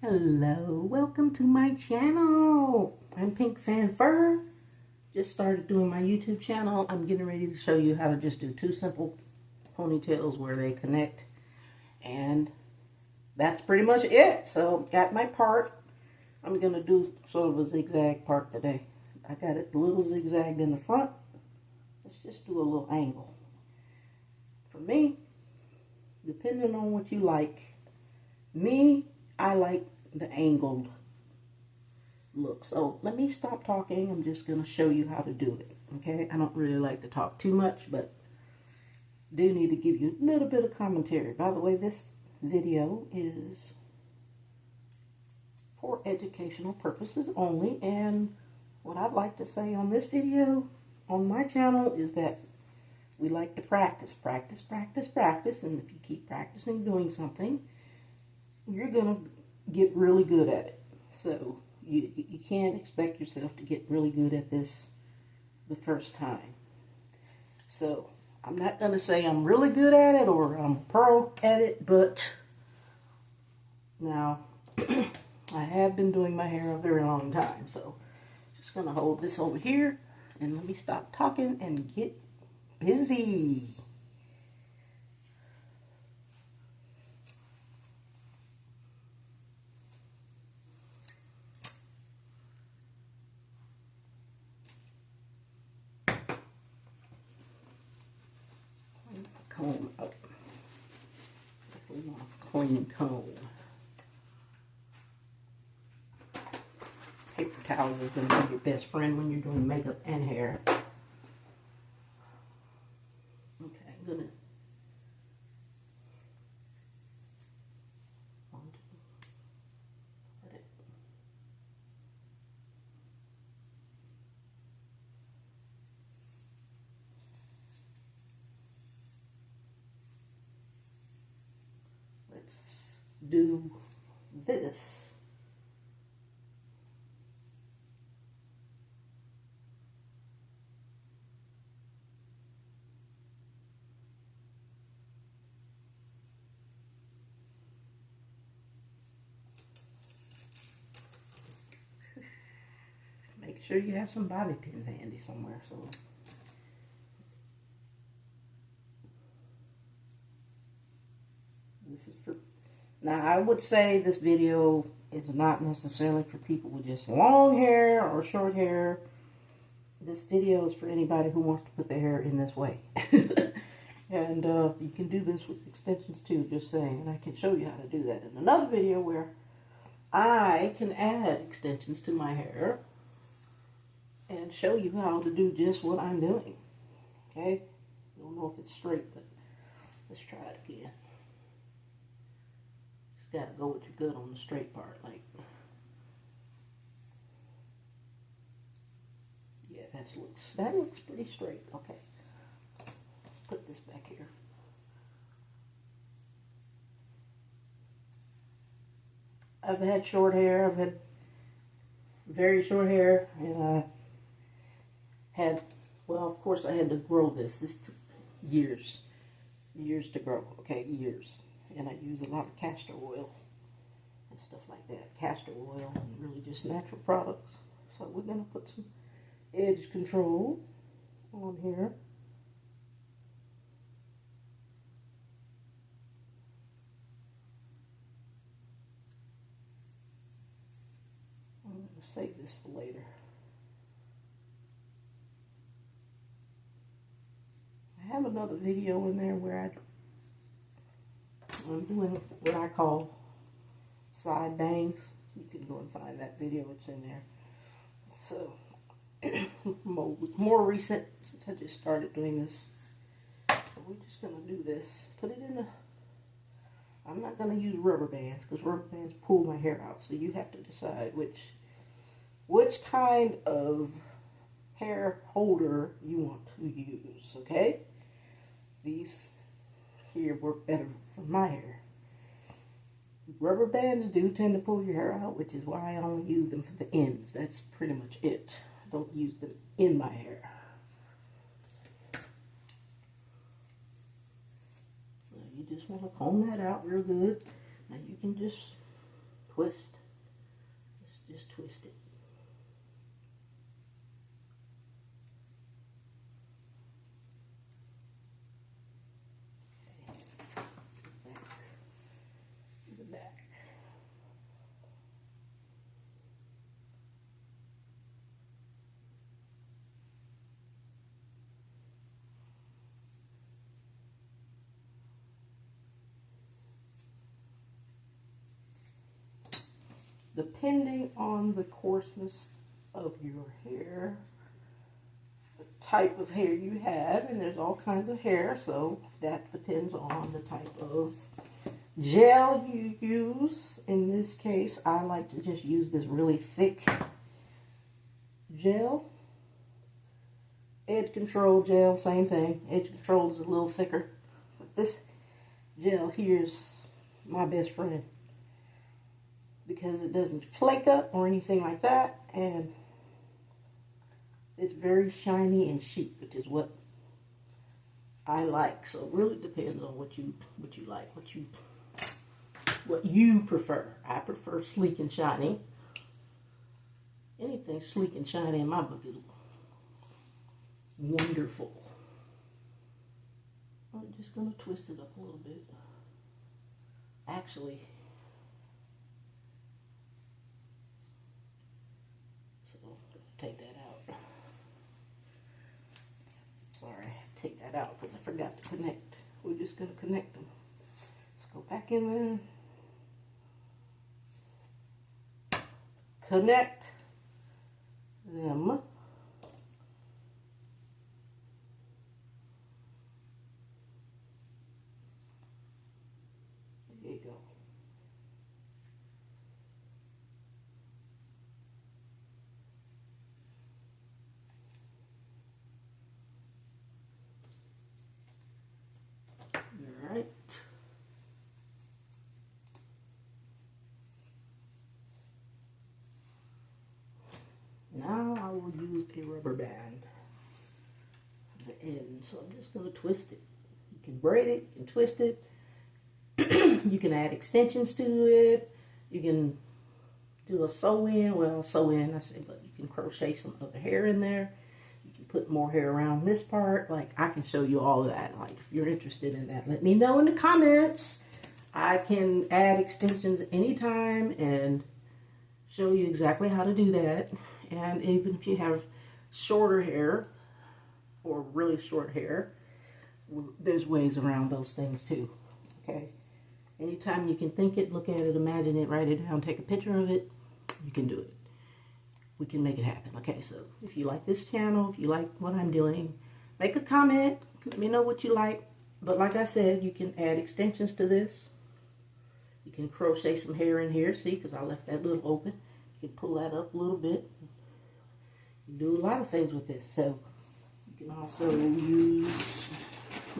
Hello, welcome to my channel. I'm PINKFANFUR. Just started doing my YouTube channel. I'm getting ready to show you how to just do two simple ponytails where they connect. And that's pretty much it. So got my part. I'm going to do sort of a zigzag part today. I got it a little zigzagged in the front. Let's just do a little angle. For me, depending on what you like, I like the angled look. So let me stop talking. I'm just going to show you how to do it. Okay? I don't really like to talk too much, but do need to give you a little bit of commentary. By the way, this video is for educational purposes only. And what I'd like to say on this video on my channel is that we like to practice. And if you keep practicing doing something, you're going to get really good at it. So you can't expect yourself to get really good at this the first time. So I'm not going to say I'm really good at it or I'm pro at it, but now I have been doing my hair a very long time. So just going to hold this over here and let me stop talking and get busy. Comb up. Definitely want a clean comb. Paper towels is going to be your best friend when you're doing makeup and hair. Okay, I'm going to put it. Let's do this. Make sure you have some bobby pins handy somewhere. So this is for, now I would say this video is not necessarily for people with just long hair or short hair. This video is for anybody who wants to put their hair in this way. And you can do this with extensions too, just saying. And I can show you how to do that in another video where I can add extensions to my hair and show you how to do just what I'm doing. Okay? I don't know if it's straight, but let's try it again. Just gotta go with your gut on the straight part, like. Yeah, that looks pretty straight. Okay. Let's put this back here. I've had short hair. I've had very short hair, and I had, well, of course I had to grow this. This took years to grow, okay, years. And I use a lot of castor oil and stuff like that. Castor oil and really just natural products. So we're going to put some edge control on here. I'm going to save this for later. I have another video in there where I'm doing what I call side bangs. You can go and find that video, it's in there. So, more recent, since I just started doing this. So we're just going to do this. Put it in a, I'm not going to use rubber bands because rubber bands pull my hair out. So you have to decide which kind of hair holder you want to use, okay? These here work better for my hair. Rubber bands do tend to pull your hair out, which is why I only use them for the ends. That's pretty much it. I don't use them in my hair. So you just want to comb that out real good. Now you can just twist. Let's just twist it. Depending on the coarseness of your hair, the type of hair you have, and there's all kinds of hair, so that depends on the type of gel you use. In this case, I like to just use this really thick gel. Edge control gel, same thing. Edge control is a little thicker. But this gel here is my best friend, because it doesn't flake up or anything like that, and it's very shiny and chic, which is what I like. So it really depends on what you like, what you prefer. I prefer sleek and shiny. Anything sleek and shiny in my book is wonderful. I'm just gonna twist it up a little bit. Actually, take that out. Sorry, take that out because I forgot to connect. We're just going to connect them. Let's go back in there. Connect them. There you go. Alright. Now I will use a rubber band at the end. So I'm just going to twist it. You can braid it, you can twist it. You can add extensions to it. You can do a sew-in. Well, sew-in, I say, but you can crochet some other hair in there. You can put more hair around this part. Like, I can show you all of that. Like, if you're interested in that, let me know in the comments. I can add extensions anytime and show you exactly how to do that. And even if you have shorter hair or really short hair, there's ways around those things too. Okay? Anytime you can think it, look at it, imagine it, write it down, take a picture of it, you can do it. We can make it happen. Okay, so if you like this channel, if you like what I'm doing, make a comment, let me know what you like. But like I said, you can add extensions to this. You can crochet some hair in here, see, because I left that little open. You can pull that up a little bit. You can do a lot of things with this. So you can also use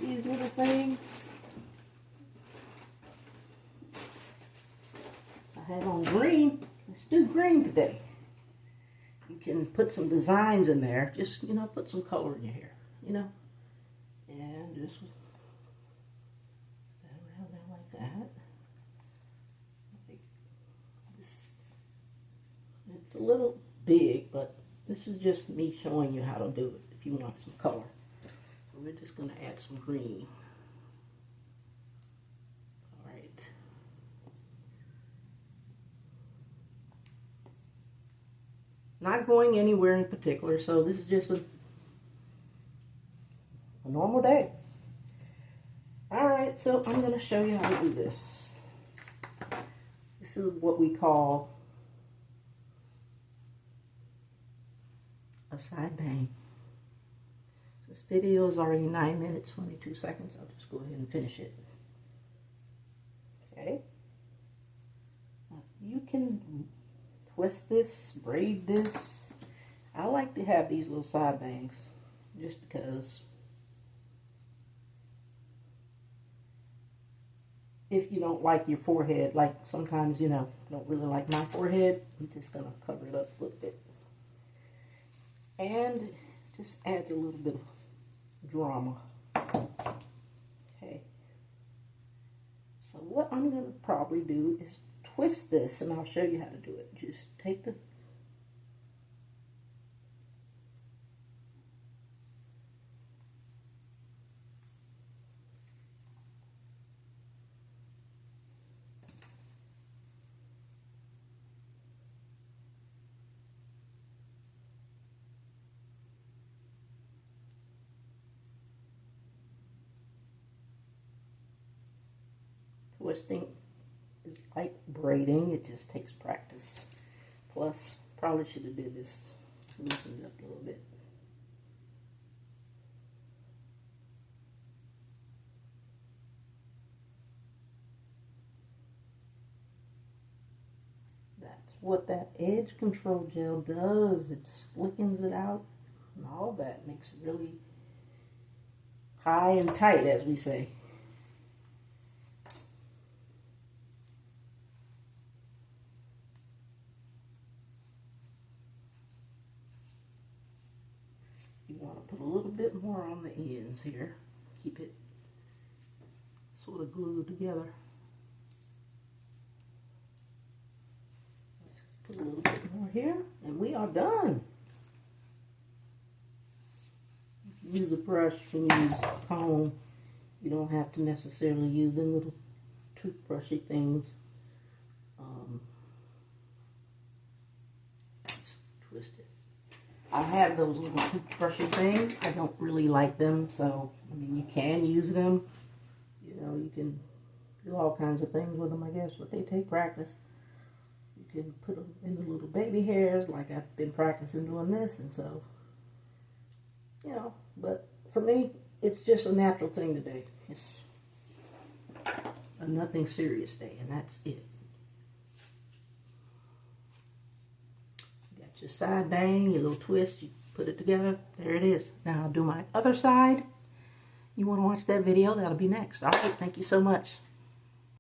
these little things. I have on green. Let's do green today. You can put some designs in there. Just, you know, put some color in your hair, you know. And just around there like that. Like this. It's a little big, but this is just me showing you how to do it if you want some color. So we're just going to add some green. All right. Not going anywhere in particular, so this is just a normal day. Alright, so I'm going to show you how to do this. This is what we call a side bang. This video is already 9 minutes, 22 seconds. I'll just go ahead and finish it. Okay. Now, you can twist this, braid this. I like to have these little side bangs just because if you don't like your forehead, like sometimes, you know, don't really like my forehead, I'm just going to cover it up a little bit. And it just adds a little bit of drama. Okay. So what I'm going to probably do is twist this, and I'll show you how to do it. Just take the twisting is like braiding. It just takes practice. Plus, probably should have did this, loosened it up a little bit. That's what that edge control gel does. It slickens it out and all that. Makes it really high and tight, as we say. You want to put a little bit more on the ends here. Keep it sort of glued together. Let's put a little bit more here, and we are done. You can use a brush, you can use a comb. You don't have to necessarily use the little toothbrushy things. Just twist it. I have those little toothbrushy things. I don't really like them, so I mean, you can use them. You know, you can do all kinds of things with them, I guess, but they take practice. You can put them in the little baby hairs, like I've been practicing doing this, and so, you know, but for me, it's just a natural thing today. It's a nothing serious day, and that's it. Your side bang, your little twist, you put it together, there it is. Now I'll do my other side. You want to watch that video, that'll be next. All right, thank you so much.